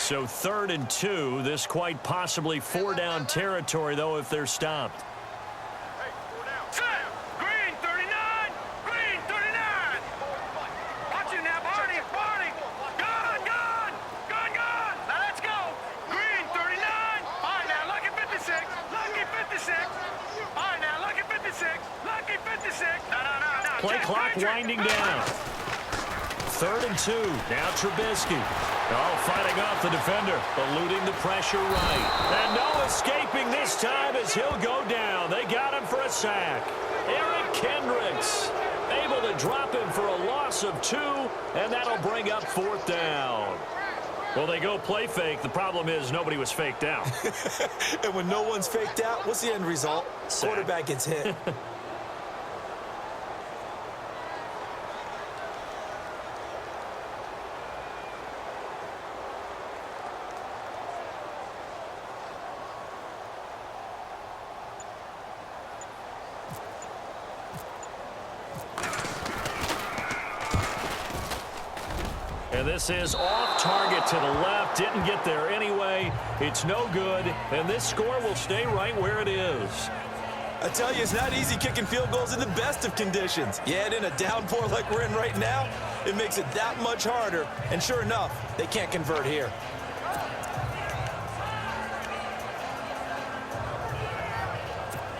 So 3rd and 2. This quite possibly 4-down territory, though, if they're stopped. Green 39. Green 39. Watch it now, Barney. Barney. Gone. Now let's go. Green 39. All right, now lucky 56. Lucky 56. All right, now lucky 56. Lucky 56. No. Play clock winding down. 3rd and 2. Now Trubisky. Oh, fighting off the defender, eluding the pressure right. And no escaping this time as he'll go down. They got him for a sack. Eric Kendricks able to drop him for a loss of 2, and that'll bring up 4th down. Well, they go play fake. The problem is nobody was faked out. And when no one's faked out, what's the end result? Sack. Quarterback gets hit. And this is off target to the left. Didn't get there anyway. It's no good. And this score will stay right where it is. I tell you, it's not easy kicking field goals in the best of conditions. Yet in a downpour like we're in right now, it makes it that much harder. And sure enough, they can't convert here.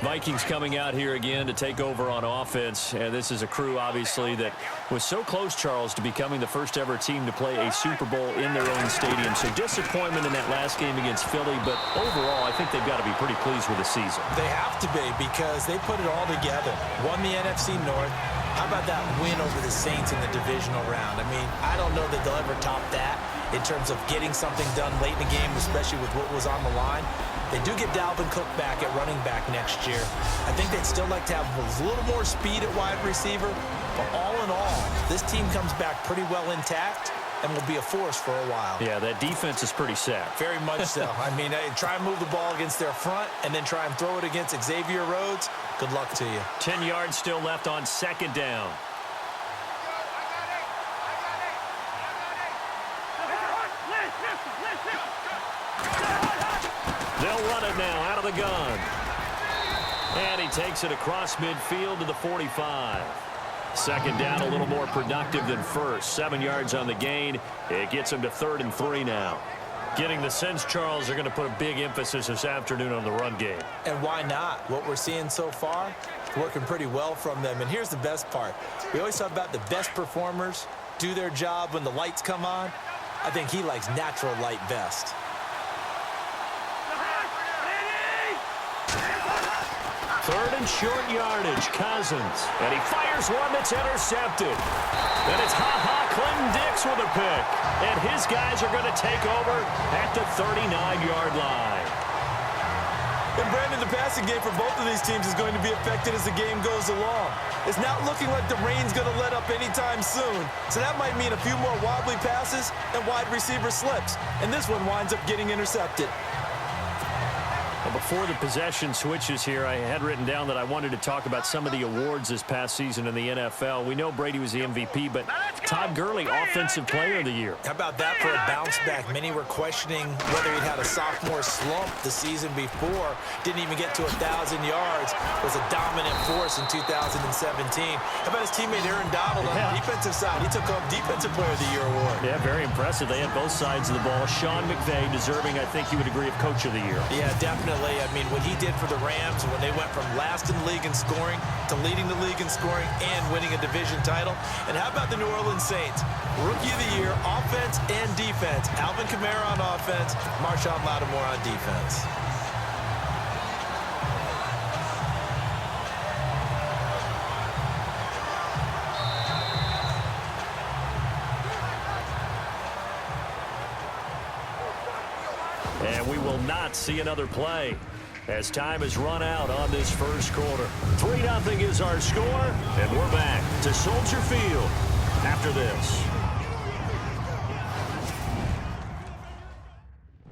Vikings coming out here again to take over on offense. And this is a crew, obviously, that was so close, Charles, to becoming the first ever team to play a Super Bowl in their own stadium. So disappointment in that last game against Philly, but overall, I think they've got to be pretty pleased with the season. They have to be because they put it all together. Won the NFC North. How about that win over the Saints in the divisional round? I mean, I don't know that they'll ever top that in terms of getting something done late in the game, especially with what was on the line. They do get Dalvin Cook back at running back next year. I think they'd still like to have a little more speed at wide receiver. But all in all, this team comes back pretty well intact and will be a force for a while. Yeah, that defense is pretty set. Very much so. I mean, try and move the ball against their front and then try and throw it against Xavier Rhodes. Good luck to you. 10 yards still left on 2nd down. They'll run it now out of the gun. And he takes it across midfield to the 45. 2nd down, a little more productive than first. 7 yards on the gain. It gets him to 3rd and 3 now. Getting the sense, Charles, they're going to put a big emphasis this afternoon on the run game. And why not? What we're seeing so far, working pretty well from them. And here's the best part. We always talk about the best performers do their job when the lights come on. I think he likes natural light best. 3rd and short yardage, Cousins. And he fires one that's intercepted. And it's Clinton Dix with a pick. And his guys are going to take over at the 39-yard line. And Brandon, the passing game for both of these teams is going to be affected as the game goes along. It's not looking like the rain's going to let up anytime soon. So that might mean a few more wobbly passes and wide receiver slips. And this one winds up getting intercepted. Well, before the possession switches here, I had written down that I wanted to talk about some of the awards this past season in the NFL. We know Brady was the MVP, but Todd Gurley, Offensive Player of the Year. How about that for a bounce back? Many were questioning whether he'd had a sophomore slump the season before. Didn't even get to 1,000 yards. Was a dominant force in 2017. How about his teammate Aaron Donald on the defensive side? He took home Defensive Player of the Year award. Yeah, very impressive. They had both sides of the ball. Sean McVay deserving, I think you would agree, of Coach of the Year. Yeah, definitely. I mean, what he did for the Rams when they went from last in the league in scoring to leading the league in scoring and winning a division title. And how about the New Orleans Saints? Rookie of the Year, offense and defense. Alvin Kamara on offense, Marshawn Lattimore on defense. And we will not see another play as time has run out on this first quarter. 3-0 is our score, and we're back to Soldier Field after this.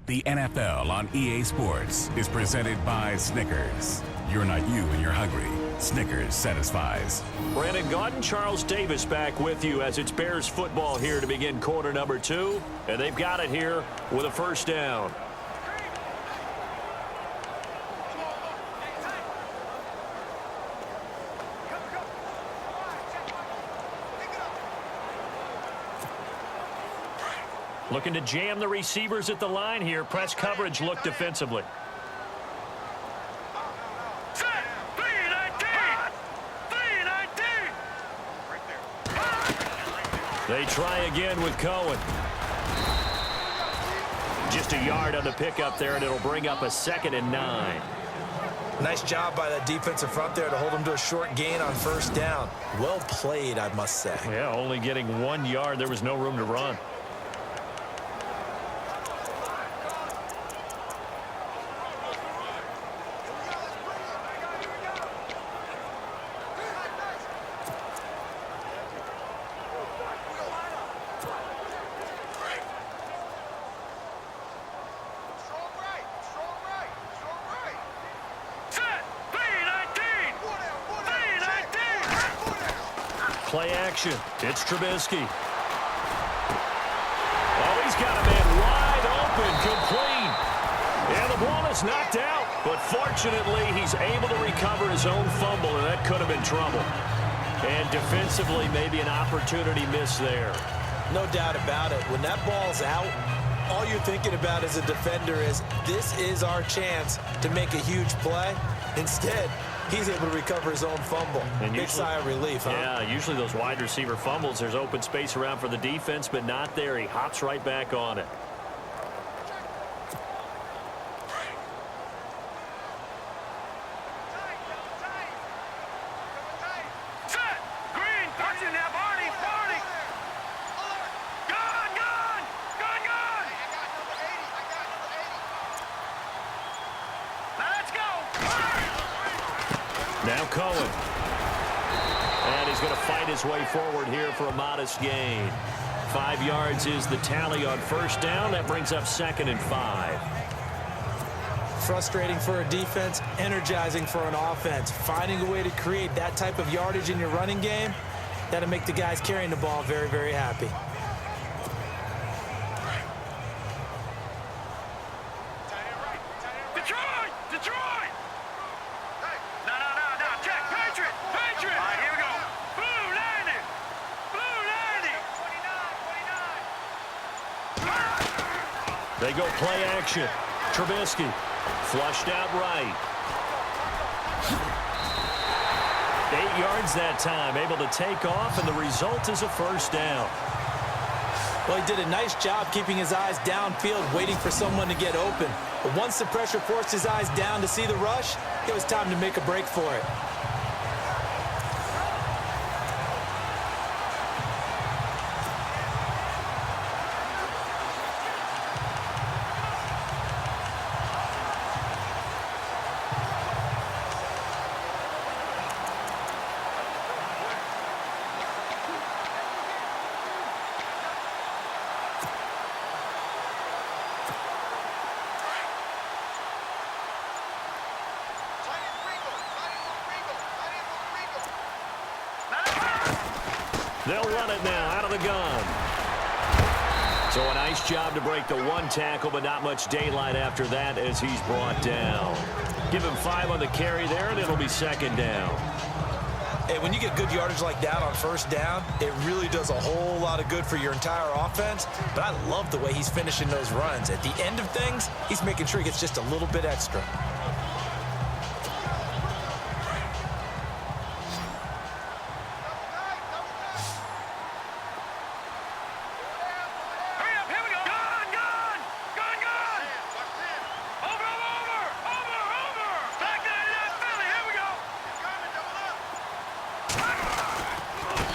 The NFL on EA Sports is presented by Snickers. You're not you when you're hungry. Snickers satisfies. Brandon Gaudin, Charles Davis back with you as it's Bears football here to begin quarter number 2. And they've got it here with a first down. Looking to jam the receivers at the line here. Press coverage look defensively. They try again with Cohen. Just a yard on the pickup there, and it'll bring up a 2nd and 9. Nice job by that defensive front there to hold him to a short gain on first down. Well played, I must say. Yeah, only getting 1 yard. There was no room to run. Play action. It's Trubisky. Oh, he's got a man wide open, complete. And the ball is knocked out. But fortunately, he's able to recover his own fumble, and that could have been trouble. And defensively, maybe an opportunity miss there. No doubt about it. When that ball's out, all you're thinking about as a defender is, this is our chance to make a huge play. Instead, he's able to recover his own fumble. And big sigh of relief, huh? Yeah, usually those wide receiver fumbles, there's open space around for the defense, but not there. He hops right back on it. Now Cohen. And he's going to fight his way forward here for a modest gain. 5 yards is the tally on first down. That brings up 2nd and 5. Frustrating for a defense, energizing for an offense. Finding a way to create that type of yardage in your running game, that'll make the guys carrying the ball very, very happy. They go play action. Trubisky flushed out right. 8 yards that time, able to take off, and the result is a first down. Well, he did a nice job keeping his eyes downfield, waiting for someone to get open. But once the pressure forced his eyes down to see the rush, it was time to make a break for it. They'll run it now out of the gun. So a nice job to break the 1 tackle, but not much daylight after that as he's brought down. Give him 5 on the carry there, and it'll be 2nd down. Hey, when you get good yardage like that on first down, it really does a whole lot of good for your entire offense. But I love the way he's finishing those runs. At the end of things, he's making sure he gets just a little bit extra.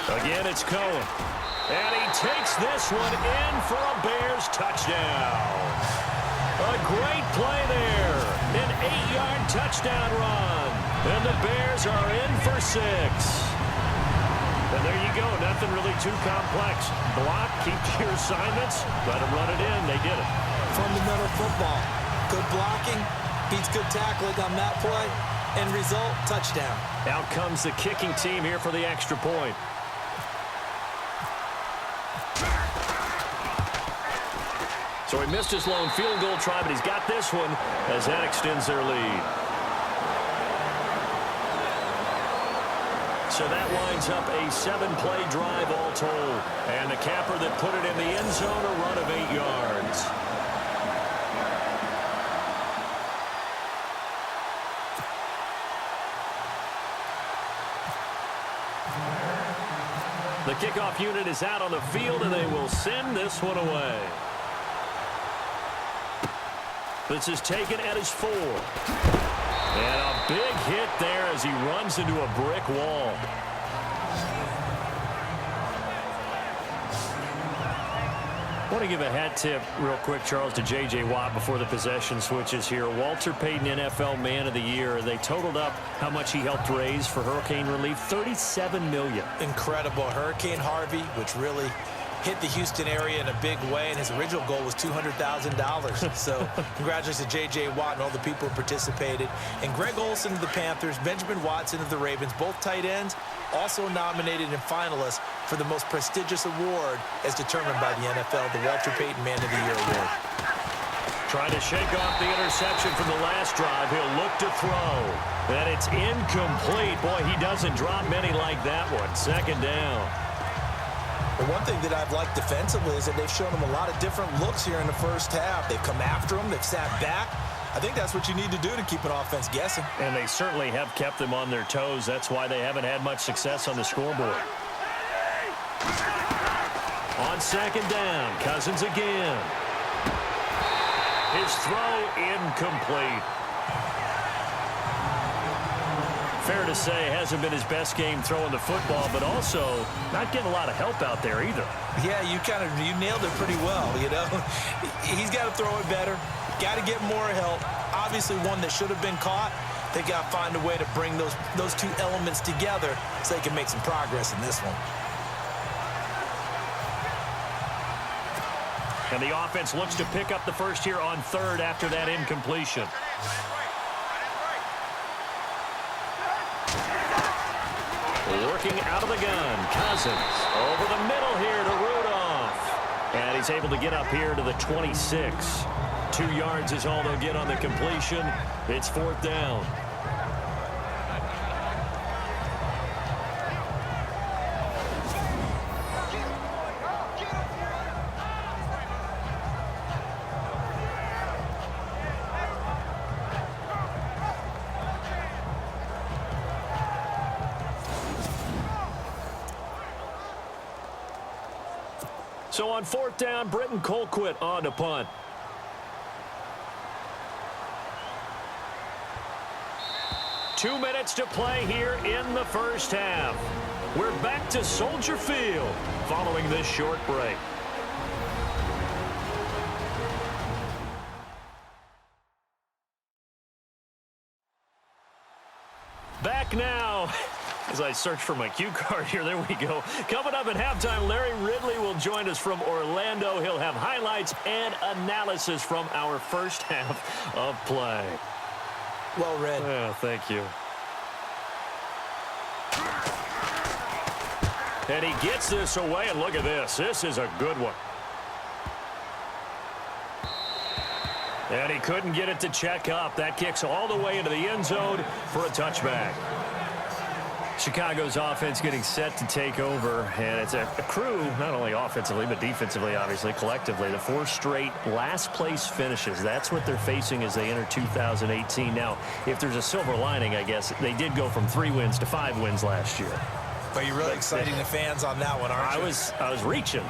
Again, it's Cohen. And he takes this one in for a Bears touchdown. A great play there. An 8-yard touchdown run. And the Bears are in for 6. And there you go. Nothing really too complex. Block, keep to your assignments, let them run it in. They did it. Fundamental football. Good blocking beats good tackling on that play. End result, touchdown. Out comes the kicking team here for the extra point. So he missed his lone field goal try, but he's got this one as that extends their lead. So that winds up a 7-play drive all told. And the capper that put it in the end zone, a run of 8 yards. The kickoff unit is out on the field, and they will send this one away. This is taken at his 4. And a big hit there as he runs into a brick wall. I want to give a hat tip real quick, Charles, to J.J. Watt before the possession switches here. Walter Payton, NFL Man of the Year. They totaled up how much he helped raise for hurricane relief, $37 million. Incredible. Hurricane Harvey, which really hit the Houston area in a big way, and his original goal was $200,000. So congratulations to J.J. Watt and all the people who participated. And Greg Olsen of the Panthers, Benjamin Watson of the Ravens, both tight ends, also nominated and finalists for the most prestigious award as determined by the NFL, the Walter Payton Man of the Year Award. Trying to shake off the interception from the last drive. He'll look to throw. And it's incomplete. Boy, he doesn't drop many like that one. Second down. The one thing that I've liked defensively is that they've shown him a lot of different looks here in the first half. They've come after him. They've sat back. I think that's what you need to do to keep an offense guessing. And they certainly have kept them on their toes. That's why they haven't had much success on the scoreboard. On second down, Cousins again. His throw incomplete. Fair to say, hasn't been his best game throwing the football, but also not getting a lot of help out there either. Yeah, you nailed it pretty well, you know. He's got to throw it better. Got to get more help. Obviously one that should have been caught. They got to find a way to bring those two elements together so they can make some progress in this one. And the offense looks to pick up the first here on third after that incompletion. Working out of the gun, Cousins over the middle here to Rudolph. And he's able to get up here to the 26. 2 yards is all they'll get on the completion. It's fourth down. So on fourth down, Britton Colquitt on to punt. Two minutes to play here in the first half. We're back to Soldier Field following this short break. Back now. As I search for my cue card here, there we go. Coming up at halftime, Larry Ridley will join us from Orlando. He'll have highlights and analysis from our first half of play. Well read. Oh, thank you. And he gets this away, and look at this. This is a good one. And he couldn't get it to check up. That kicks all the way into the end zone for a touchback. Chicago's offense getting set to take over, and it's a crew, not only offensively, but defensively, obviously, collectively. The 4 straight last-place finishes. That's what they're facing as they enter 2018. Now, if there's a silver lining, I guess, they did go from 3 wins to 5 wins last year. But you're really exciting the fans on that one, aren't you? I was reaching.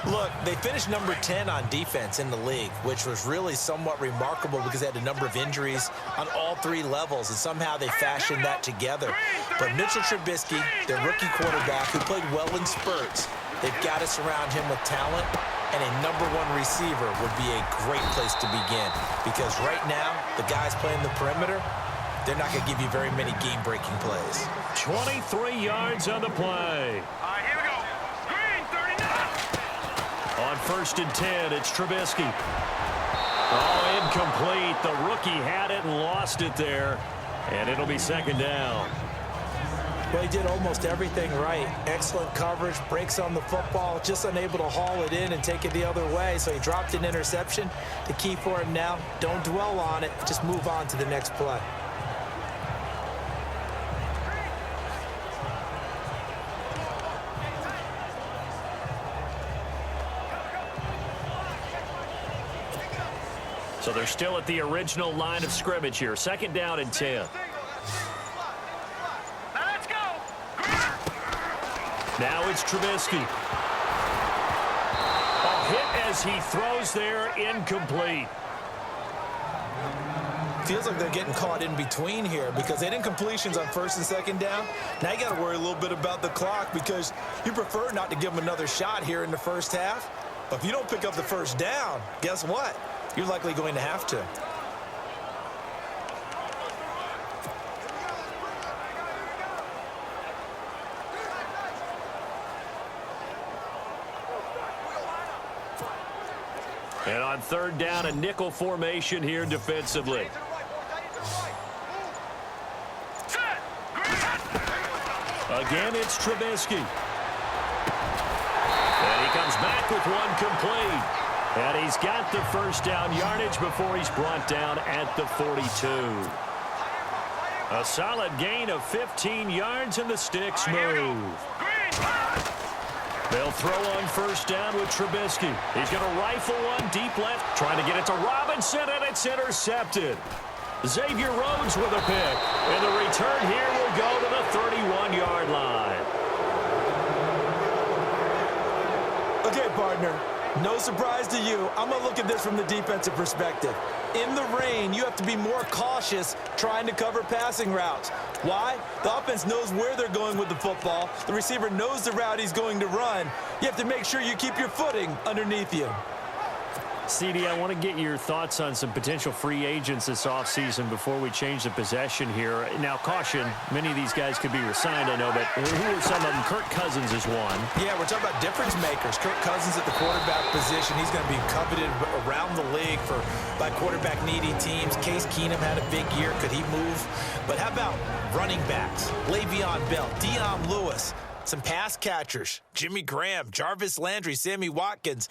Look, they finished number 10 on defense in the league, which was really somewhat remarkable because they had a number of injuries on all 3 levels, and somehow they fashioned that together. But Mitchell Trubisky, their rookie quarterback, who played well in spurts, they've got to surround him with talent, and a number 1 receiver would be a great place to begin because right now, the guys playing the perimeter, they're not going to give you very many game-breaking plays. 23 yards on the play. All right, here we go. Green, 39. On 1st and 10, it's Trubisky. Oh, incomplete. The rookie had it and lost it there. And it'll be second down. Well, he did almost everything right. Excellent coverage, breaks on the football, just unable to haul it in and take it the other way. So he dropped an interception. The key for him now, don't dwell on it. Just move on to the next play. So they're still at the original line of scrimmage here. Second down and 10. Now it's Trubisky. A hit as he throws there, incomplete. Feels like they're getting caught in between here because they didn't completions on first and second down. Now you got to worry a little bit about the clock because you prefer not to give them another shot here in the first half. But if you don't pick up the first down, guess what? You're likely going to have to. And on third down, a nickel formation here defensively. Again, it's Trubisky. And he comes back with one complete. And he's got the first down yardage before he's brought down at the 42. A solid gain of 15 yards, and the sticks move. They'll throw on first down with Trubisky. He's going to rifle one deep left, trying to get it to Robinson, and it's intercepted. Xavier Rhodes with a pick. And the return here will go to the 31-yard line. Okay, partner. No surprise to you. I'm going to look at this from the defensive perspective. In the rain, you have to be more cautious trying to cover passing routes. Why? The offense knows where they're going with the football. The receiver knows the route he's going to run. You have to make sure you keep your footing underneath you. CD, I want to get your thoughts on some potential free agents this offseason before we change the possession here. Now, caution, many of these guys could be resigned, I know, but who are some of them? Kirk Cousins is one. Yeah, we're talking about difference makers. Kirk Cousins at the quarterback position. He's going to be coveted around the league by quarterback-needy teams. Case Keenum had a big year. Could he move? But how about running backs? Le'Veon Bell, Dion Lewis, some pass catchers, Jimmy Graham, Jarvis Landry, Sammy Watkins.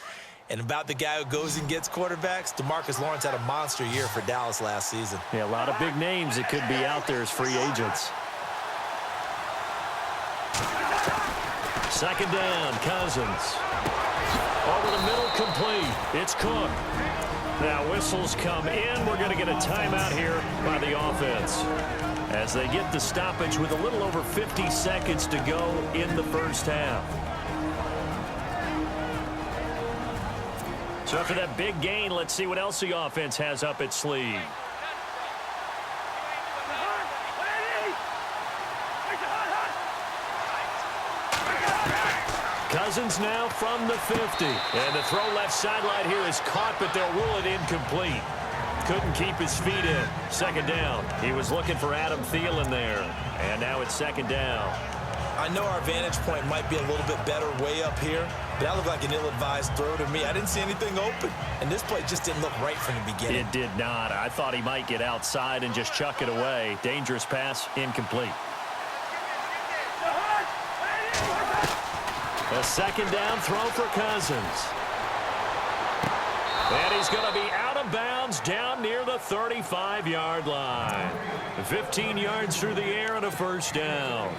And about the guy who goes and gets quarterbacks, DeMarcus Lawrence had a monster year for Dallas last season. Yeah, a lot of big names that could be out there as free agents. Second down, Cousins. Over the middle, complete. It's Cook. Now whistles come in. We're going to get a timeout here by the offense as they get the stoppage with a little over 50 seconds to go in the first half. So after that big gain, let's see what else the offense has up its sleeve. Cousins now from the 50. And the throw left sideline here is caught, but they'll rule it incomplete. Couldn't keep his feet in. Second down. He was looking for Adam Thielen there. And now it's second down. I know our vantage point might be a little bit better way up here, but that looked like an ill-advised throw to me. I didn't see anything open, and this play just didn't look right from the beginning. It did not. I thought he might get outside and just chuck it away. Dangerous pass, incomplete. A second down throw for Cousins. And he's going to be out of bounds down near the 35-yard line. 15 yards through the air and a first down.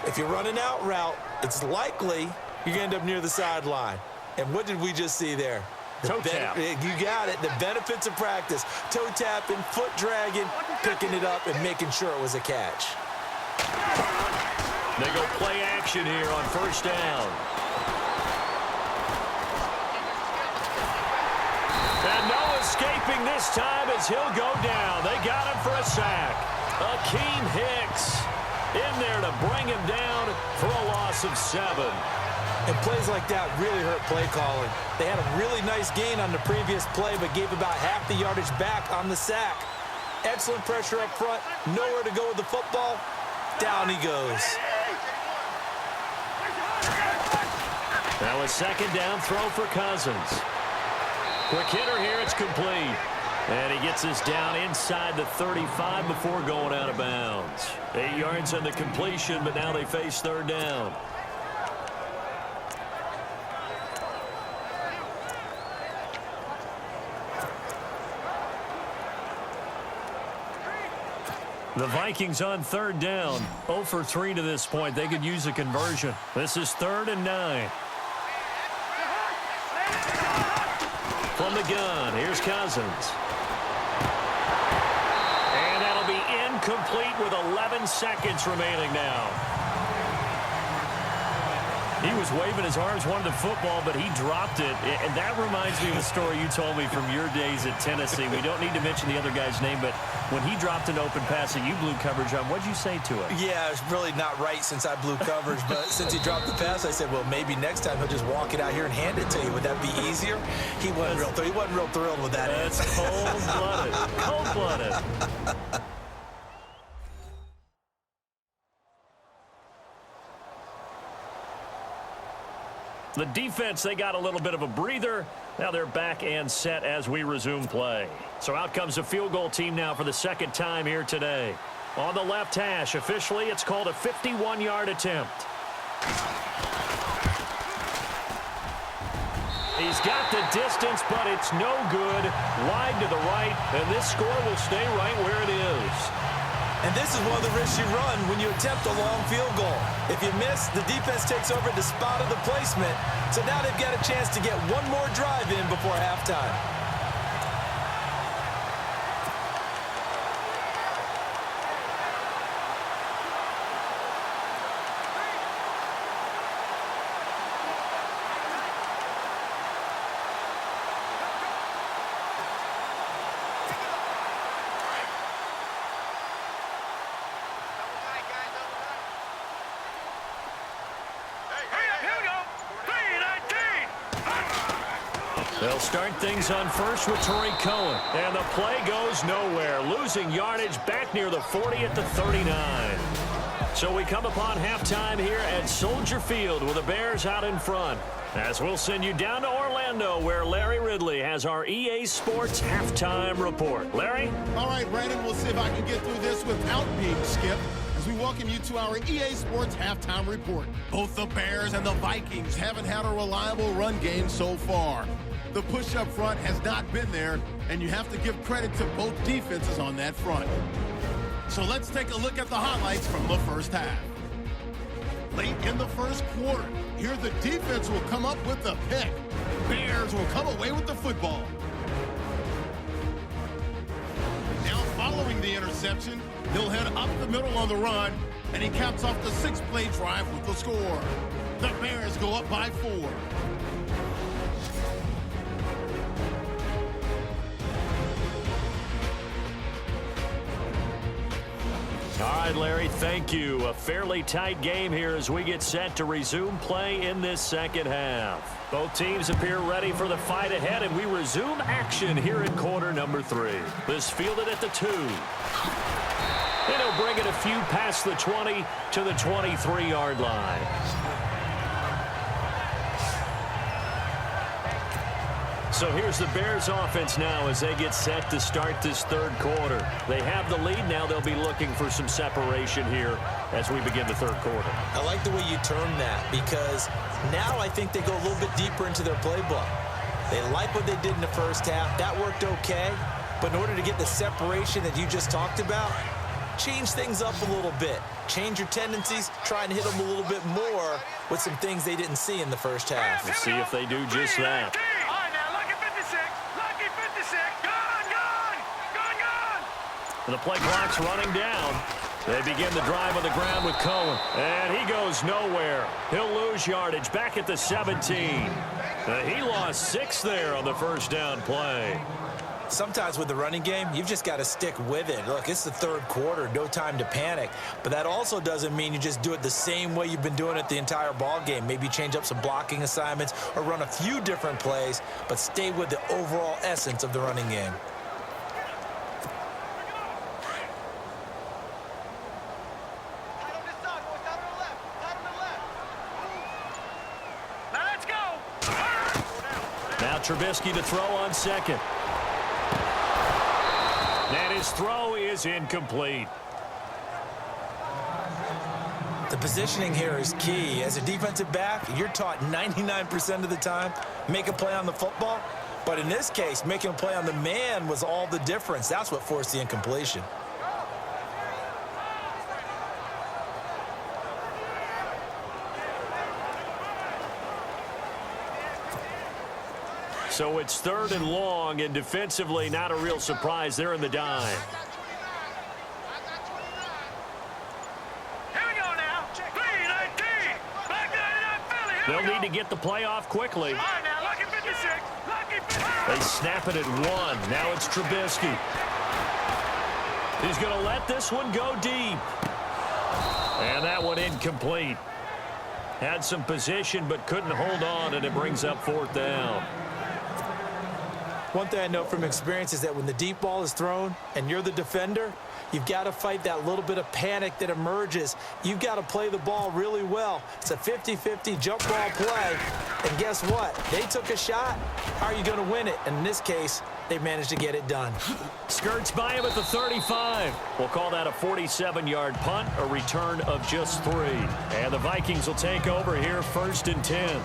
If you run an out route, it's likely you're going to end up near the sideline. And what did we just see there? Toe tap. You got it. The benefits of practice. Toe tapping, foot dragging, picking it up, and making sure it was a catch. They go play action here on first down. And no escaping this time as he'll go down. They got him for a sack. Akeem Hicks in there to bring him down for a loss of 7. And plays like that really hurt play calling. They had a really nice gain on the previous play, but gave about half the yardage back on the sack. Excellent pressure up front. Nowhere to go with the football. Down he goes. Now a second down throw for Cousins. Quick hitter here. It's complete. And he gets us down inside the 35 before going out of bounds. 8 yards on the completion, but now they face third down. The Vikings on third down. 0 for 3 to this point. They could use a conversion. This is 3rd and 9. From the gun, here's Cousins. And that'll be incomplete with 11 seconds remaining now. He was waving his arms, wanted the football, but he dropped it. And that reminds me of a story you told me from your days at Tennessee. We don't need to mention the other guy's name, but when he dropped an open pass that you blew coverage on, what'd you say to him? Yeah, it's really not right since I blew coverage, but since he dropped the pass, I said, well, maybe next time he'll just walk it out here and hand it to you. Would that be easier? He wasn't real thrilled with that. That's cold-blooded. Cold-blooded. The defense, they got a little bit of a breather. Now they're back and set as we resume play. So out comes the field goal team now for the second time here today. On the left hash, officially, it's called a 51-yard attempt. He's got the distance, but it's no good. Wide to the right, and this score will stay right where it is. And this is one of the risks you run when you attempt a long field goal. If you miss, the defense takes over the spot of the placement. So now they've got a chance to get one more drive in before halftime. They'll start things on first with Torrey Cohen. And the play goes nowhere. Losing yardage back near the 40 at the 39. So we come upon halftime here at Soldier Field with the Bears out in front. As we'll send you down to Orlando where Larry Ridley has our EA Sports halftime report. Larry? All right, Brandon, we'll see if I can get through this without being skipped as we welcome you to our EA Sports halftime report. Both the Bears and the Vikings haven't had a reliable run game so far. The push up front has not been there, and you have to give credit to both defenses on that front. So let's take a look at the highlights from the first half. Late in the first quarter, here the defense will come up with the pick. Bears will come away with the football. Now following the interception, he'll head up the middle on the run, and he caps off the 6-play drive with the score. The Bears go up by 4. All right, Larry, thank you. A fairly tight game here as we get set to resume play in this second half. Both teams appear ready for the fight ahead, and we resume action here in quarter number 3. This fielded at the 2. And he'll bring it a few past the 20 to the 23-yard line. So here's the Bears offense now as they get set to start this third quarter. They have the lead. Now they'll be looking for some separation here as we begin the third quarter. I like the way you term that because now I think they go a little bit deeper into their playbook. They like what they did in the first half. That worked okay. But in order to get the separation that you just talked about, change things up a little bit. Change your tendencies. Try and hit them a little bit more with some things they didn't see in the first half. We'll see if they do just that. And the play clock's running down. They begin the drive on the ground with Cohen. And he goes nowhere. He'll lose yardage back at the 17. He lost 6 there on the first down play. Sometimes with the running game, you've just got to stick with it. Look, it's the third quarter, no time to panic. But that also doesn't mean you just do it the same way you've been doing it the entire ball game. Maybe change up some blocking assignments or run a few different plays, but stay with the overall essence of the running game. Now Trubisky to throw on second. And his throw is incomplete. The positioning here is key. As a defensive back, you're taught 99% of the time, make a play on the football. But in this case, making a play on the man was all the difference. That's what forced the incompletion. So it's 3rd and long, and defensively, not a real surprise. They're in the dime. Here we go now. 3-19. Back 99 Philly. Here They'll we go. need to get the play off quickly. All right now, lucky 56. Lucky 56. They snap it at 1. Now it's Trubisky. He's going to let this one go deep. And that one incomplete. Had some position but couldn't hold on, and it brings up 4th down. One thing I know from experience is that when the deep ball is thrown and you're the defender, you've got to fight that little bit of panic that emerges. You've got to play the ball really well. It's a 50-50 jump ball play. And guess what? They took a shot. How are you going to win it? And in this case, they managed to get it done. Skirts by him at the 35. We'll call that a 47-yard punt, a return of just 3. And the Vikings will take over here, 1st and 10.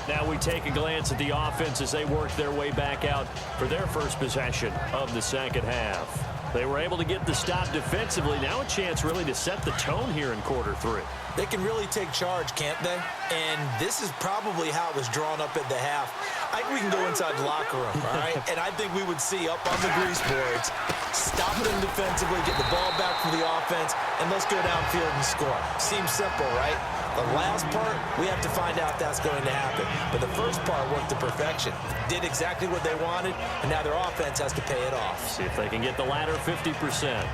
Now we take a glance at the offense as they work their way back out for their first possession of the second half. They were able to get the stop defensively. Now a chance really to set the tone here in quarter 3. They can really take charge, can't they? And this is probably how it was drawn up at the half. I think we can go inside the locker room, all right? And I think we would see up on the grease boards, stop them defensively, get the ball back from the offense, and let's go downfield and score. Seems simple, right? The last part, we have to find out if that's going to happen. But the first part worked to perfection. Did exactly what they wanted, and now their offense has to pay it off. See if they can get the latter 50%.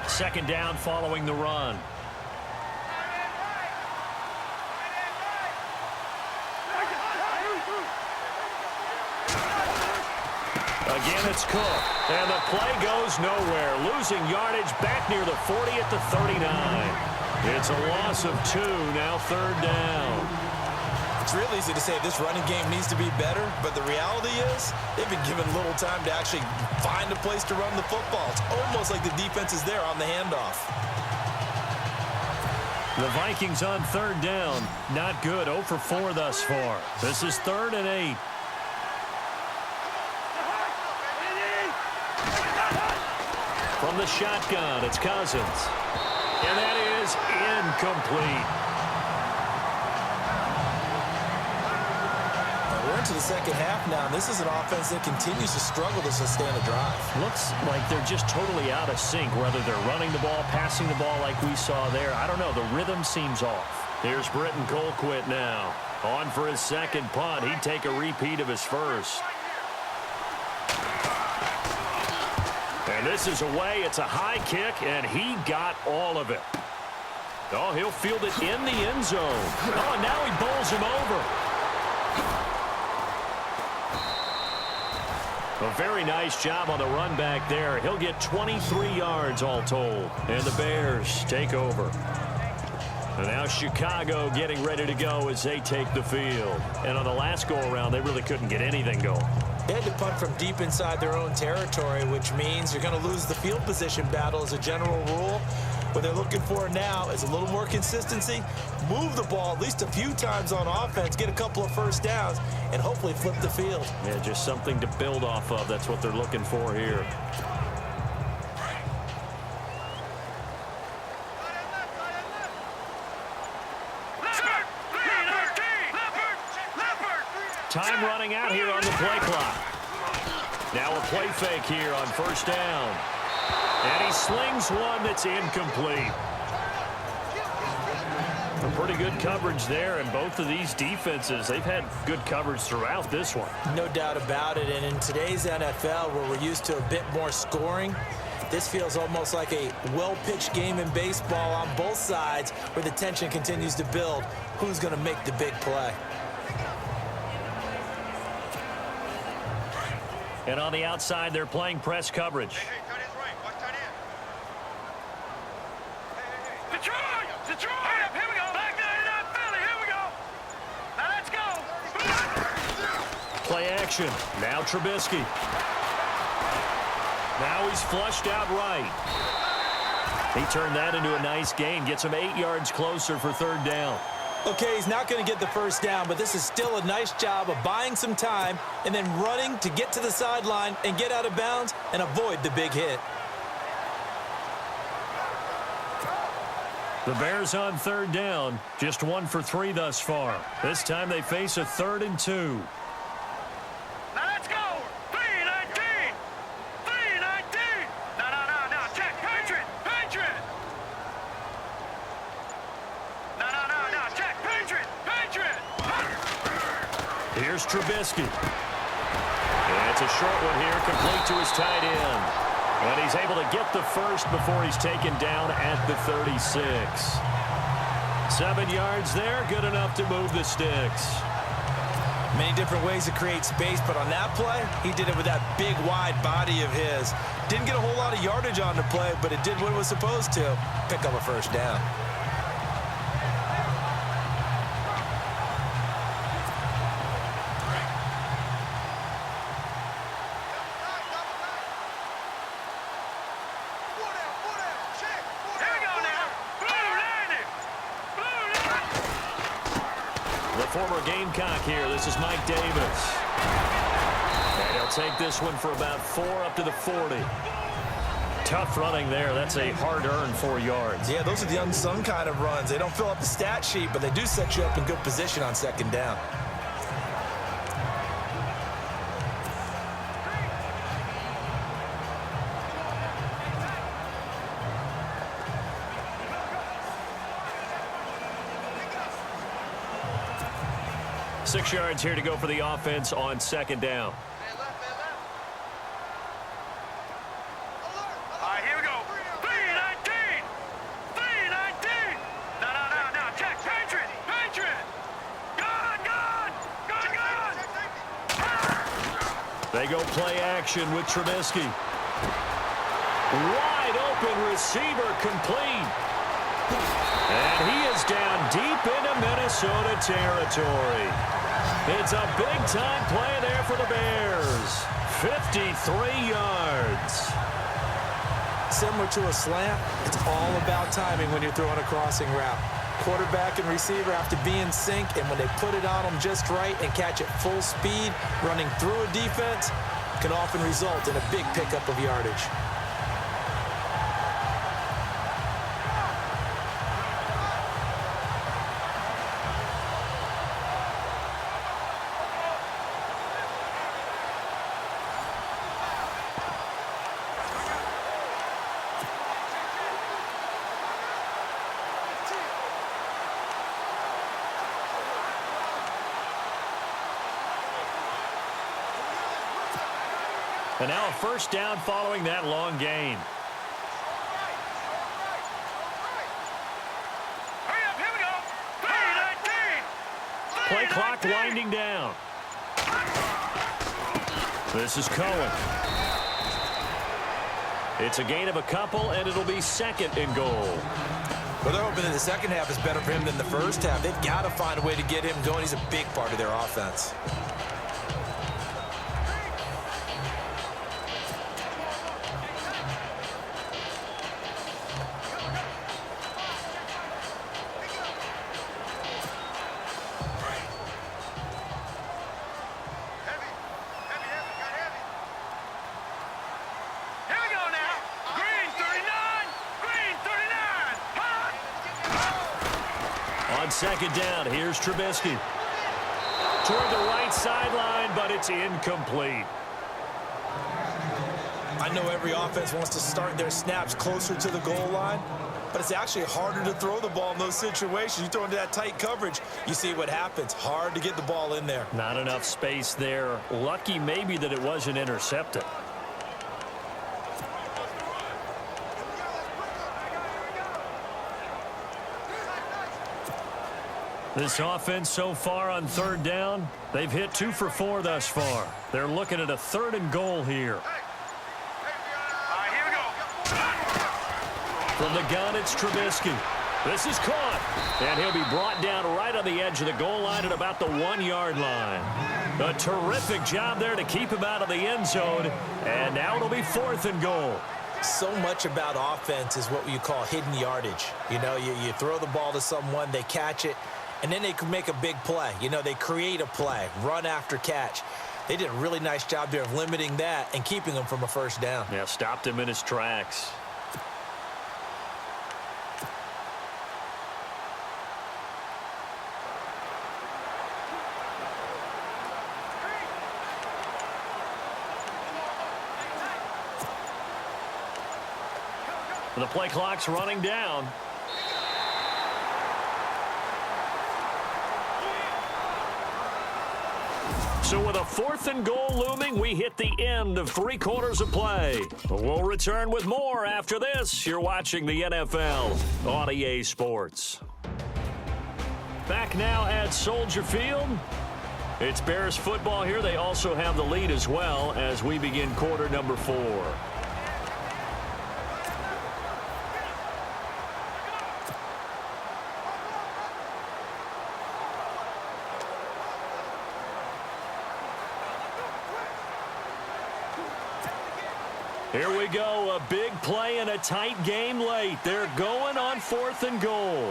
Second down following the run. Again, it's Cook. And the play goes nowhere. Losing yardage back near the 40 at the 39. It's a loss of 2, now 3rd down. It's real easy to say this running game needs to be better, but the reality is they've been given little time to actually find a place to run the football. It's almost like the defense is there on the handoff. The Vikings on 3rd down. Not good. 0 for 4 thus far. This is 3rd and 8. From the shotgun, it's Cousins. And that is incomplete. We're into the second half now. This is an offense that continues to struggle to sustain a drive. Looks like they're just totally out of sync, whether they're running the ball, passing the ball like we saw there. I don't know. The rhythm seems off. Here's Britton Colquitt now. On for his second punt. He'd take a repeat of his first. And this is away. It's a high kick, and he got all of it. Oh, he'll field it in the end zone. Oh, and now he bowls him over. A very nice job on the run back there. He'll get 23 yards all told. And the Bears take over. And now Chicago getting ready to go as they take the field. And on the last go-around, they really couldn't get anything going. They had to punt from deep inside their own territory, which means you're going to lose the field position battle as a general rule. What they're looking for now is a little more consistency, move the ball at least a few times on offense, get a couple of first downs, and hopefully flip the field. Yeah, just something to build off of. That's what they're looking for here. Time running out here on the play clock. Now a play fake here on 1st down. And he slings one that's incomplete. A pretty good coverage there, and both of these defenses, they've had good coverage throughout this one. No doubt about it, and in today's NFL, where we're used to a bit more scoring, this feels almost like a well-pitched game in baseball on both sides, where the tension continues to build. Who's going to make the big play? And on the outside, they're playing press coverage. Hey, tight end's right. Watch tight end. Detroit! Detroit! Here we go. Back 99! Play action. Now Trubisky. Now he's flushed out right. He turned that into a nice gain. Gets him 8 yards closer for third down. Okay, he's not going to get the first down, but this is still a nice job of buying some time and then running to get to the sideline and get out of bounds and avoid the big hit. The Bears on third down, just 1 for 3 thus far. This time they face a 3rd and 2. Now let's go. 3-19. 3-19. No. Check. Patriot. No. Check. Patriot. Here's Trubisky. And it's a short one here, complete to his tight end. And he's able to get the first before he's taken down at the 36. 7 yards there, good enough to move the sticks. Many different ways to create space, but on that play, he did it with that big, wide body of his. Didn't get a whole lot of yardage on the play, but it did what it was supposed to. Pick up a first down. Former Gamecock here. This is Mike Davis. And he'll take this one for about 4 up to the 40. Tough running there. That's a hard-earned 4 yards. Yeah, those are the unsung kind of runs. They don't fill up the stat sheet, but they do set you up in good position on second down. Six yards here to go for the offense on second down. All right, here we go. 3-19. No. Check. Patriot. Gun. They go play action with Trubisky. Wide open receiver complete. And he is down deep into Minnesota territory. It's a big-time play there for the Bears. 53 yards. Similar to a slant, it's all about timing when you're throwing a crossing route. Quarterback and receiver have to be in sync, and when they put it on them just right and catch it full speed, running through a defense can often result in a big pickup of yardage. And now a first down following that long gain. Hurry up, here we go. 3-19. Play clock winding down. This is Cohen. It's a gain of a couple, and it'll be 2nd and goal. Well, they're hoping that the second half is better for him than the first half. They've got to find a way to get him going. He's a big part of their offense. Second down, here's Trubisky. Toward the right sideline, but it's incomplete. I know every offense wants to start their snaps closer to the goal line, but it's actually harder to throw the ball in those situations. You throw into that tight coverage, you see what happens. Hard to get the ball in there. Not enough space there. Lucky maybe that it wasn't intercepted. This offense so far on third down, they've hit 2 for 4 thus far. They're looking at a 3rd and goal here. All right, here we go. From the gun, it's Trubisky. This is caught, and he'll be brought down right on the edge of the goal line at about the 1-yard line. A terrific job there to keep him out of the end zone, and now it'll be 4th and goal. So much about offense is what you call hidden yardage. You know, you throw the ball to someone, they catch it, and then they can make a big play. You know, they create a play, run after catch. They did a really nice job there of limiting that and keeping him from a first down. Yeah, stopped him in his tracks. The play clock's running down. So with a 4th and goal looming, we hit the end of 3 quarters of play. We'll return with more after this. You're watching the NFL on EA Sports. Back now at Soldier Field. It's Bears football here. They also have the lead as well as we begin quarter number 4. Here we go, a big play and a tight game late. They're going on 4th and goal.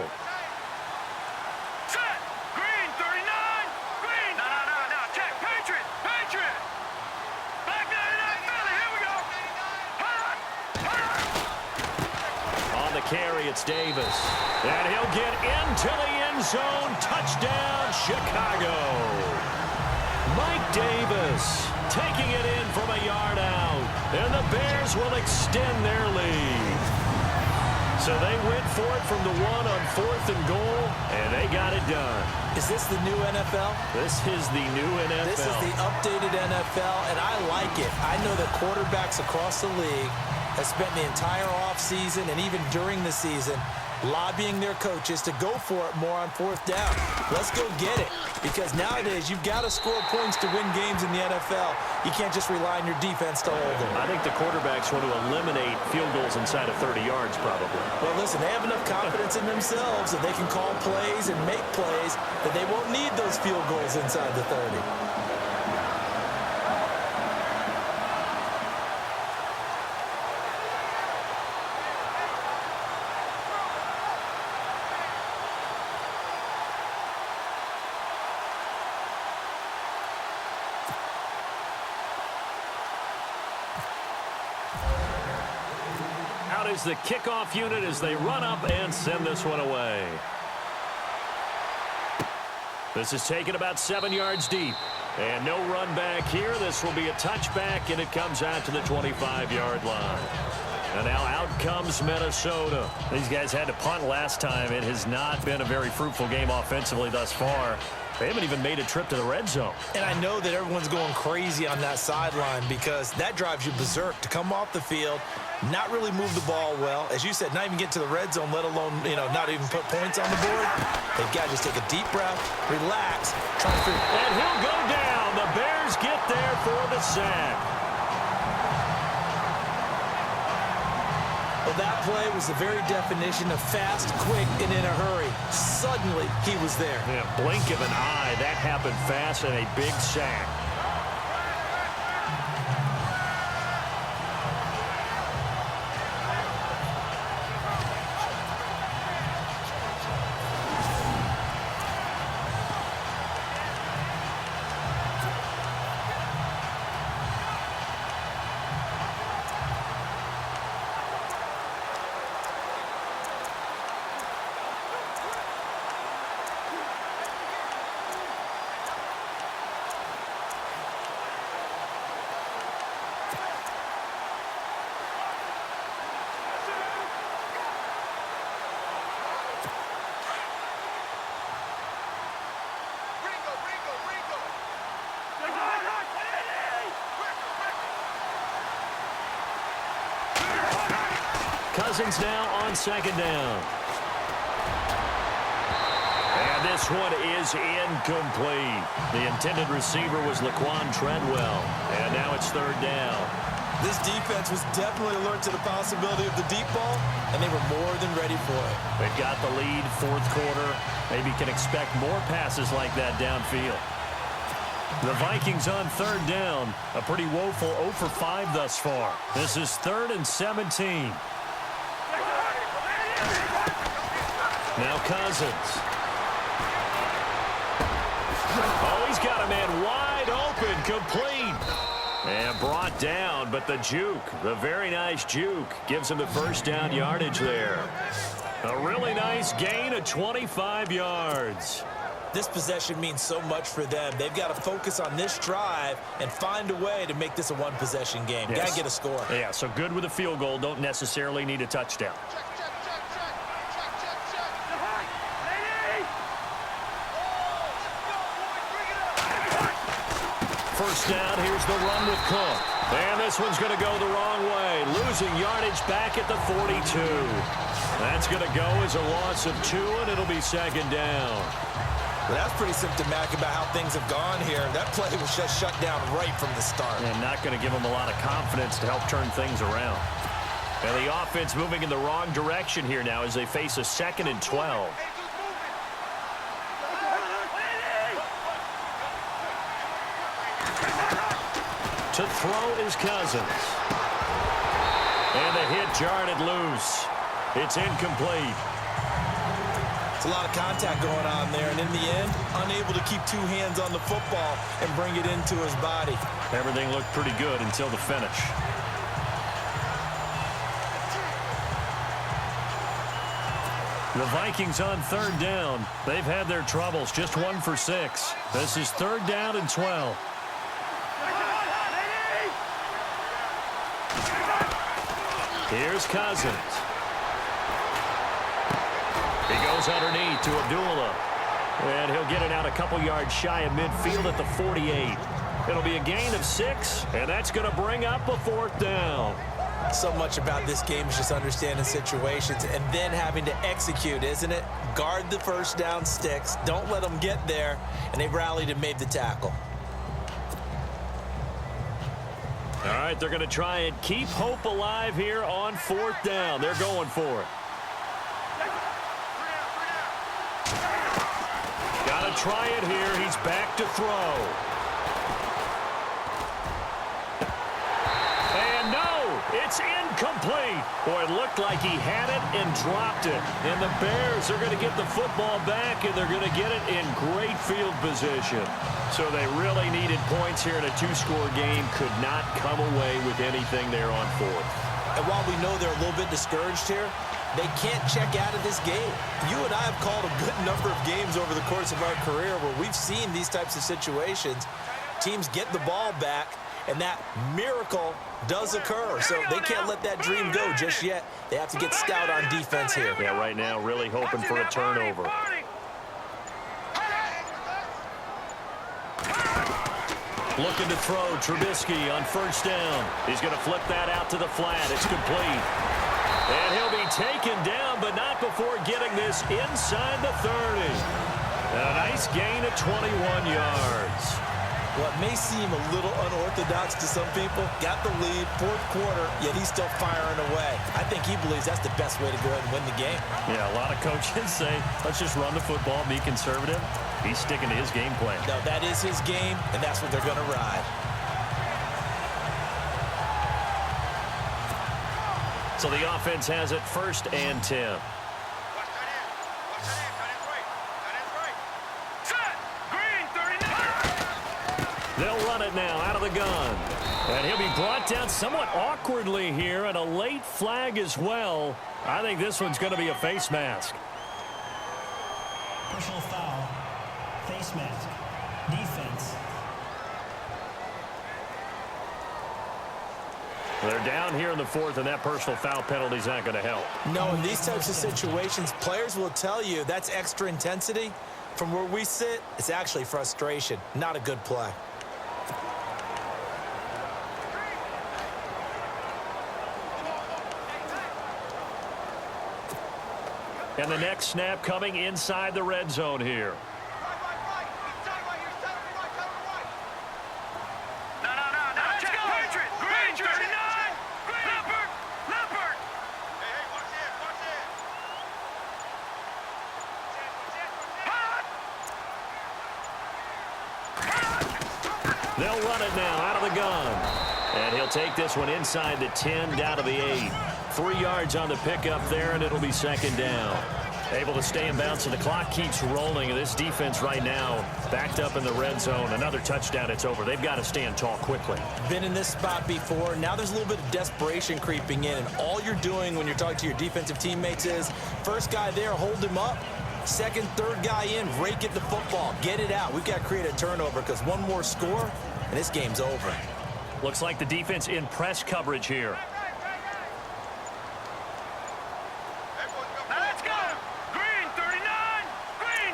Set! Green, 39! Green! No. Check. Patriot! Black 99, Philly, here we go! On the carry, it's Davis. And he'll get into the end zone. Touchdown, Chicago. Mike Davis taking it in from a yard out. And the Bears will extend their lead. So they went for it from the 1 on 4th and goal, and they got it done. Is this the new NFL? This is the new NFL. This is the updated NFL, and I like it. I know that quarterbacks across the league have spent the entire offseason and even during the season lobbying their coaches to go for it more on 4th down. Let's go get it. Because nowadays, you've got to score points to win games in the NFL. You can't just rely on your defense to hold them. I think the quarterbacks want to eliminate field goals inside of 30 yards, probably. Well, listen, they have enough confidence in themselves that they can call plays and make plays that they won't need those field goals inside the 30. Is the kickoff unit as they run up and send this one away. This is taken about 7 yards deep. And no run back here. This will be a touchback, and it comes out to the 25-yard line. And now out comes Minnesota. These guys had to punt last time. It has not been a very fruitful game offensively thus far. They haven't even made a trip to the red zone. And I know that everyone's going crazy on that sideline because that drives you berserk to come off the field, not really move the ball well. As you said, not even get to the red zone, let alone, not even put points on the board. They've got to just take a deep breath, relax, try to figure. And he'll go down. The Bears get there for the sack. Well, that play was the very definition of fast, quick, and in a hurry. Suddenly, he was there. Yeah, blink of an eye. That happened fast and a big sack. Cousins now on 2nd down. And this one is incomplete. The intended receiver was Laquan Treadwell. And now it's 3rd down. This defense was definitely alert to the possibility of the deep ball, and they were more than ready for it. They've got the lead, fourth quarter. Maybe can expect more passes like that downfield. The Vikings on third down. A pretty woeful 0 for 5 thus far. This is 3rd and 17. Now Cousins. Oh, he's got a man wide open, complete. And brought down, but the juke, the very nice juke, gives him the first down yardage there. A really nice gain of 25 yards. This possession means so much for them. They've got to focus on this drive and find a way to make this a one-possession game. Yes. Got to get a score. Yeah, so good with a field goal. Don't necessarily need a touchdown. First down, here's the run with Cook. And this one's going to go the wrong way. Losing yardage back at the 42. That's going to go as a loss of 2, and it'll be second down. Well, that's pretty symptomatic about how things have gone here. That play was just shut down right from the start. And not going to give them a lot of confidence to help turn things around. And the offense moving in the wrong direction here now as they face a 2nd and 12. To throw is Cousins. And the hit jarred it loose. It's incomplete. It's a lot of contact going on there, and in the end, unable to keep 2 hands on the football and bring it into his body. Everything looked pretty good until the finish. The Vikings on third down. They've had their troubles, just 1 for 6. This is 3rd down and 12. Here's Cousins. He goes underneath to Abdullah. And he'll get it out a couple yards shy of midfield at the 48. It'll be a gain of 6, and that's going to bring up a 4th down. So much about this game is just understanding situations and then having to execute, isn't it? Guard the first down sticks. Don't let them get there. And they rallied and made the tackle. All right, they're going to try and keep hope alive here on 4th down. They're going for it. Got to try it here. He's back to throw. And no, it's incomplete. Boy, it looked like he had it and dropped it. And the Bears are going to get the football back, and they're going to get it in great field position. So they really needed points here in a 2-score game. Could not come away with anything there on 4th. And while we know they're a little bit discouraged here, they can't check out of this game. You and I have called a good number of games over the course of our career where we've seen these types of situations. Teams get the ball back, and that miracle does occur. So they can't let that dream go just yet. They have to get stout on defense here. Yeah, right now really hoping for a turnover. Looking to throw, Trubisky on first down. He's going to flip that out to the flat. It's complete. And he'll be taken down, but not before getting this inside the 30. A nice gain of 21 yards. What may seem a little unorthodox to some people, got the lead, 4th quarter, yet he's still firing away. I think he believes that's the best way to go ahead and win the game. Yeah, a lot of coaches say, let's just run the football, be conservative. He's sticking to his game plan. No, that is his game, and that's what they're going to ride. So the offense has it 1st and 10. They'll run it now out of the gun. And he'll be brought down somewhat awkwardly here, and a late flag as well. I think this one's going to be a face mask. Personal foul. Face mask. Defense. They're down here in the 4th, and that personal foul penalty is not going to help. No, in these types of situations, players will tell you that's extra intensity. From where we sit, it's actually frustration. Not a good play. And the next snap coming inside the red zone here. No, check. Green 39. They'll run it now out of the gun. And he'll take this one inside the 10, down to the 8. 3 yards on the pickup there, and it'll be second down. Able to stay in bounds, and the clock keeps rolling. And this defense right now backed up in the red zone. Another touchdown, it's over. They've got to stand tall quickly. Been in this spot before. Now there's a little bit of desperation creeping in. And all you're doing when you're talking to your defensive teammates is, first guy there, hold him up. Second, third guy in, rake it the football. Get it out. We've got to create a turnover because one more score, and this game's over. Looks like the defense in press coverage here. Now let's go. Green 39. Green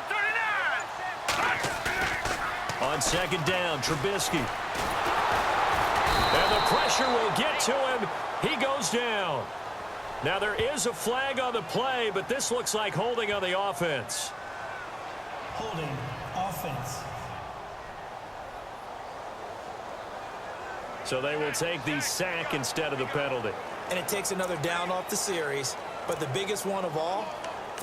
39. On second down, Trubisky. And the pressure will get to him. He goes down. Now there is a flag on the play, but this looks like holding on the offense. Holding offense. So they will take the sack instead of the penalty. And it takes another down off the series. But the biggest one of all,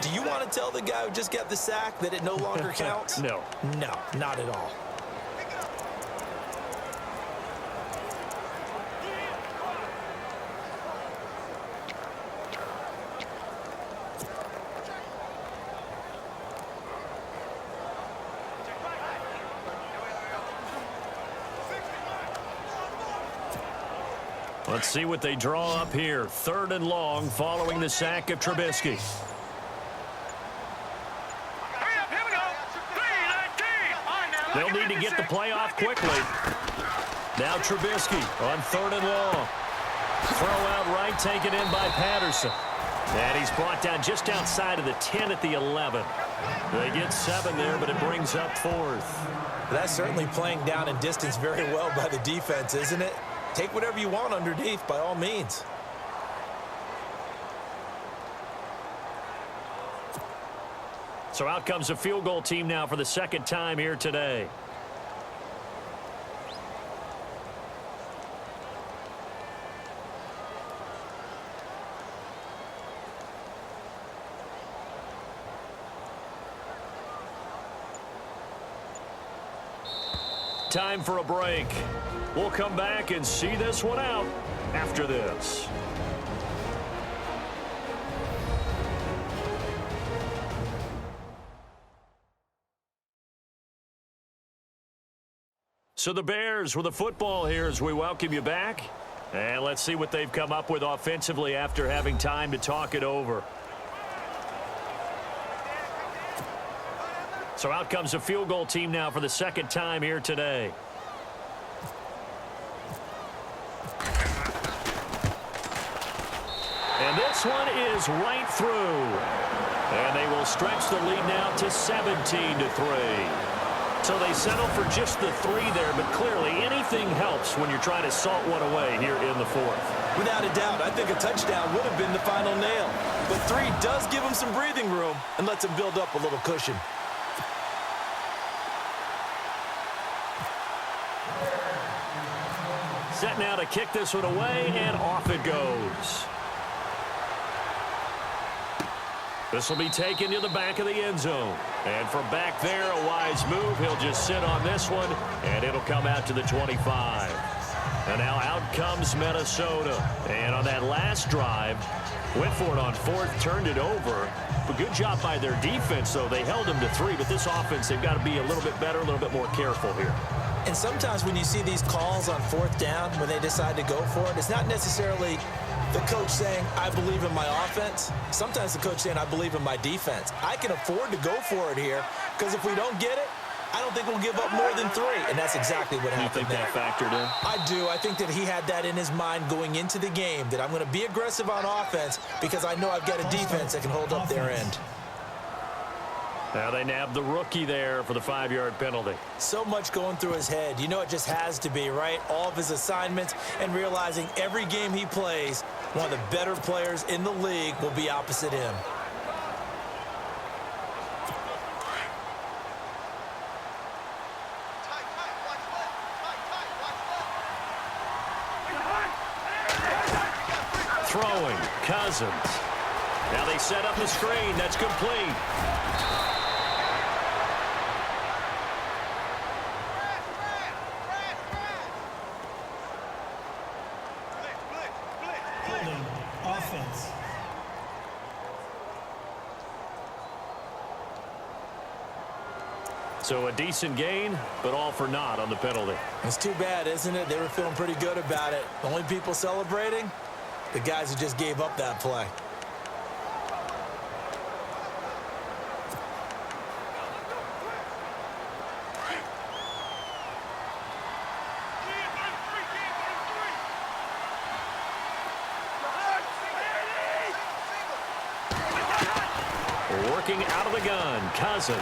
do you want to tell the guy who just got the sack that it no longer counts? No. No, not at all. Let's see what they draw up here. 3rd and long following the sack of Trubisky. Hurry up, here we go. 319. All right, now, They'll need to get the play off quickly. Now Trubisky on 3rd and long. Throw out right, taken in by Patterson. And he's brought down just outside of the 10 at the 11. They get 7 there, but it brings up 4th. That's certainly playing down in distance very well by the defense, isn't it? Take whatever you want underneath, by all means. So out comes a field goal team now for the second time here today. Time for a break. We'll come back and see this one out after this. So the Bears with the football here as we welcome you back. And let's see what they've come up with offensively after having time to talk it over. So out comes a field goal team now for the second time here today. And this one is right through. And they will stretch the lead now to 17-3. So they settle for just the 3 there, but clearly anything helps when you're trying to salt one away here in the 4th. Without a doubt, I think a touchdown would have been the final nail. But 3 does give them some breathing room and lets them build up a little cushion. Set now to kick this one away, and off it goes. This will be taken to the back of the end zone. And from back there, a wise move. He'll just sit on this one, and it'll come out to the 25. And now out comes Minnesota. And on that last drive, went for it on 4th, turned it over. But good job by their defense, though. They held them to 3, but this offense, they've got to be a little bit better, a little bit more careful here. And sometimes when you see these calls on 4th down, when they decide to go for it, it's not necessarily the coach saying, I believe in my offense. Sometimes the coach saying, I believe in my defense. I can afford to go for it here because if we don't get it, I don't think we'll give up more than 3. And that's exactly what happened there. You think that factored in? I do. I think that he had that in his mind going into the game, that I'm going to be aggressive on offense because I know I've got a defense that can hold up their end. Now they nabbed the rookie there for the 5-yard penalty. So much going through his head. You know it just has to be, right? All of his assignments and realizing every game he plays, one of the better players in the league will be opposite him. Throwing, Cousins. Now they set up the screen. That's complete. offense. So a decent gain, but all for naught on the penalty. It's too bad, isn't it? They were feeling pretty good about it. The only people celebrating? The guys who just gave up that play. Working out of the gun, Cousins.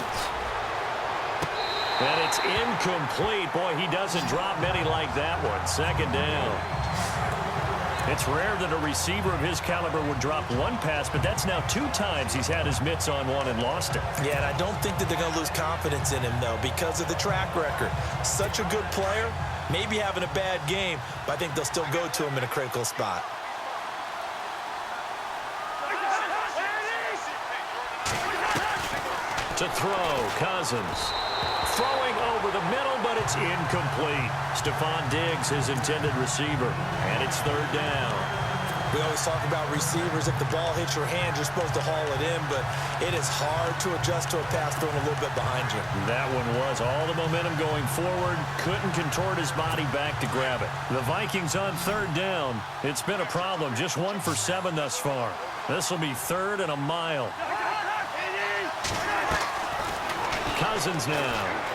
And it's incomplete. Boy, he doesn't drop many like that one. Second down. It's rare that a receiver of his caliber would drop one pass, but that's now 2 times he's had his mitts on one and lost it. Yeah, and I don't think that they're going to lose confidence in him, though, because of the track record. Such a good player, maybe having a bad game, but I think they'll still go to him in a critical spot. To throw, Cousins. Throwing over the middle, but it's incomplete. Stephon Diggs, his intended receiver, and it's 3rd down. We always talk about receivers. If the ball hits your hand, you're supposed to haul it in, but it is hard to adjust to a pass thrown a little bit behind you. That one was all the momentum going forward. Couldn't contort his body back to grab it. The Vikings on 3rd down. It's been a problem. Just 1 for 7 thus far. This will be 3rd and a mile. Cousins now.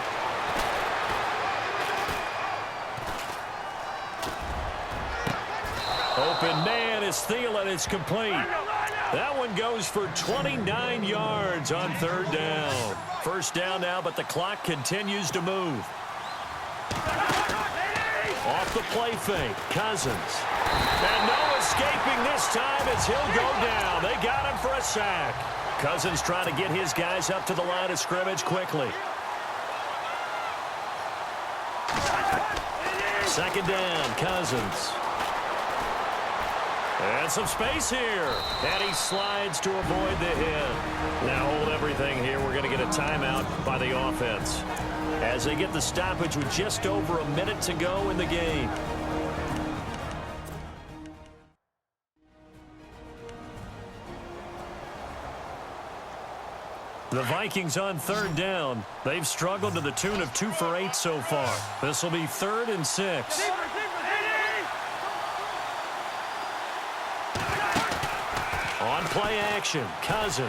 Open man is Thielen. It's complete. That one goes for 29 yards on 3rd down. 1st down now, but the clock continues to move. Off the play fake, Cousins. And no escaping this time as he'll go down. They got him for a sack. Cousins trying to get his guys up to the line of scrimmage quickly. 2nd down, Cousins. And some space here. And he slides to avoid the hit. Now hold everything here. We're going to get a timeout by the offense as they get the stoppage with just over a minute to go in the game. The Vikings on 3rd down. They've struggled to the tune of 2 for 8 so far. This will be 3rd and 6. On play action, Cousins.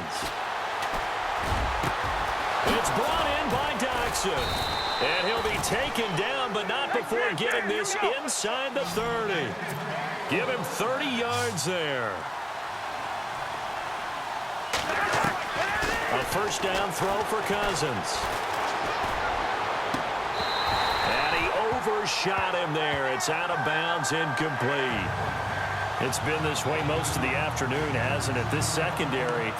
It's brought in by Doxson. And he'll be taken down, but not before getting this inside the 30. Give him 30 yards there. A 1st down throw for Cousins. And he overshot him there. It's out of bounds, incomplete. It's been this way most of the afternoon, hasn't it? This secondary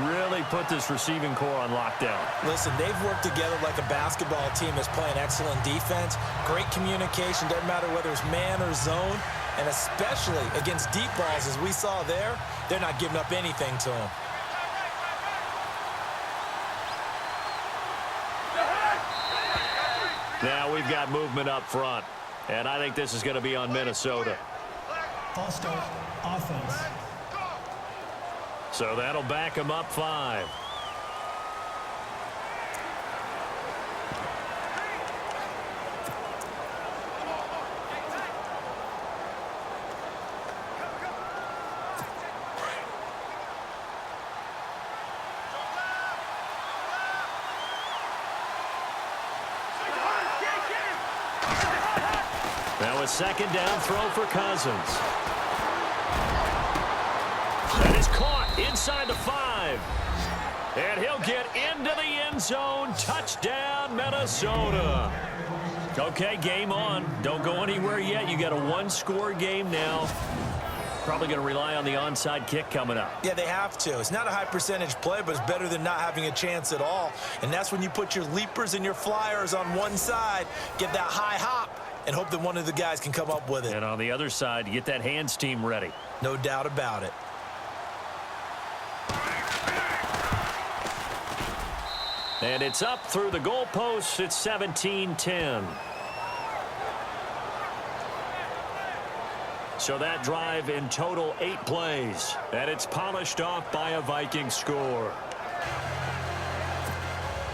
really put this receiving core on lockdown. Listen, they've worked together like a basketball team that's playing excellent defense. Great communication, doesn't matter whether it's man or zone. And especially against deep balls, as we saw there, they're not giving up anything to them. Now we've got movement up front, and I think this is going to be on Minnesota. False start, offense. So that'll back them up 5. Now a 2nd down throw for Cousins. That is caught inside the 5. And he'll get into the end zone. Touchdown, Minnesota. Okay, game on. Don't go anywhere yet. You got a 1-score game now. Probably going to rely on the onside kick coming up. Yeah, they have to. It's not a high percentage play, but it's better than not having a chance at all. And that's when you put your leapers and your flyers on one side, get that high hop, and hope that one of the guys can come up with it. And on the other side, you get that hands team ready. No doubt about it. And it's up through the goalposts. It's 17-10. So that drive in total 8 plays, and it's polished off by a Vikings score.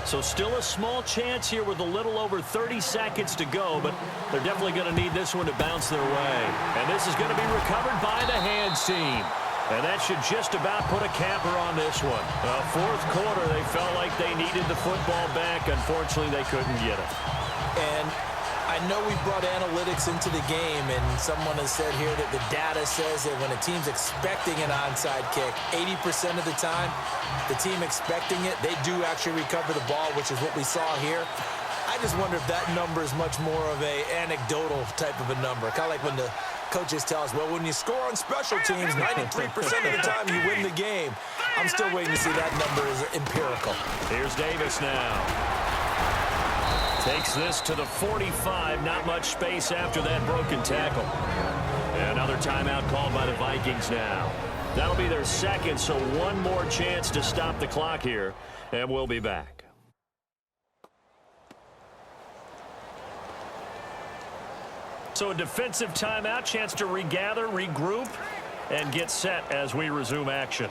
So still a small chance here with a little over 30 seconds to go, but they're definitely going to need this one to bounce their way. And this is going to be recovered by the hands team. And that should just about put a capper on this one. Fourth quarter, they felt like they needed the football back. Unfortunately, they couldn't get it. And I know we brought analytics into the game, and someone has said here that the data says that when a team's expecting an onside kick, 80% of the time, the team expecting it, they do actually recover the ball, which is what we saw here. I just wonder if that number is much more of a anecdotal type of a number. Kind of like when the coaches tell us, well, when you score on special teams, 93% of the time you win the game. I'm still waiting to see that number is empirical. Here's Davis now. Takes this to the 45. Not much space after that broken tackle. Another timeout called by the Vikings now. That'll be their second, so one more chance to stop the clock here, and we'll be back. So a defensive timeout, chance to regather, regroup, and get set as we resume action.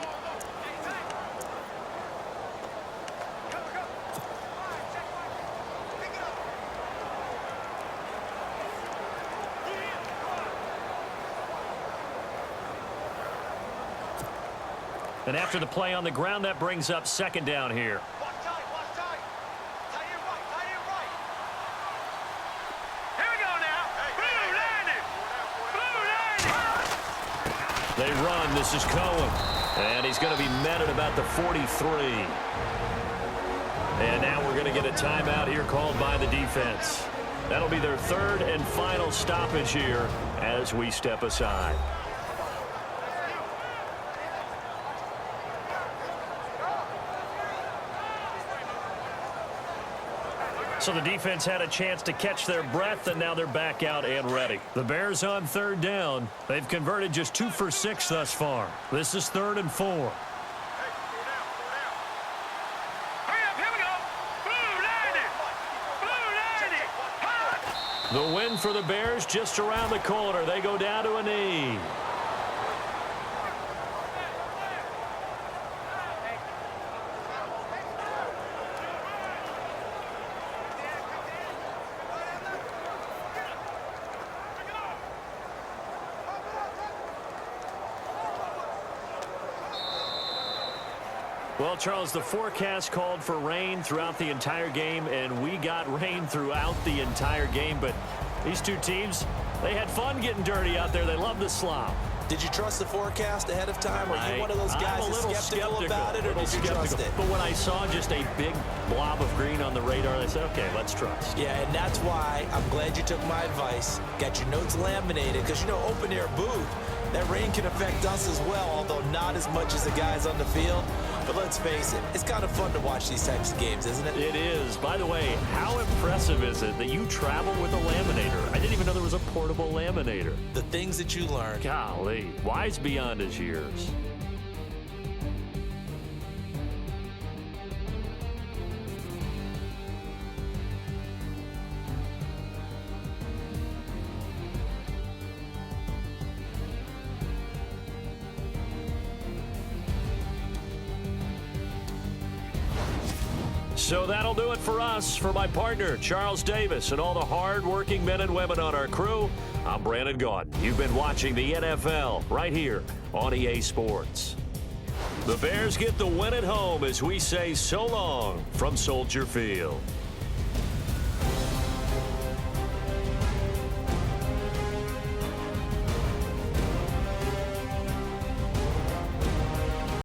And after the play on the ground, that brings up second down here. They run. This is Cohen. And he's going to be met at about the 43. And now we're going to get a timeout here called by the defense. That'll be their third and final stoppage here as we step aside. So the defense had a chance to catch their breath, and now they're back out and ready. The Bears on third down. They've converted just 2 for 6 thus far. This is 3rd and 4. Hurry up, here we go. Blue 90. The win for the Bears just around the corner. They go down to a knee. Well, Charles, the forecast called for rain throughout the entire game, and we got rain throughout the entire game. But these two teams, they had fun getting dirty out there. They love the slop. Did you trust the forecast ahead of time? Are you one of those guys I'm a little skeptical about it, or did you trust it? But when I saw just a big blob of green on the radar, I said, okay, let's trust. Yeah, and that's why I'm glad you took my advice. Got your notes laminated, because, you know, open-air booth, that rain can affect us as well, although not as much as the guys on the field. But let's face it, it's kind of fun to watch these types of games, isn't it? It is. By the way, how impressive is it that you travel with a laminator? I didn't even know there was a portable laminator. The things that you learn. Golly, wise beyond his years. So that'll do it for us. For my partner, Charles Davis, and all the hard-working men and women on our crew, I'm Brandon Gaudin. You've been watching the NFL right here on EA Sports. The Bears get the win at home as we say so long from Soldier Field.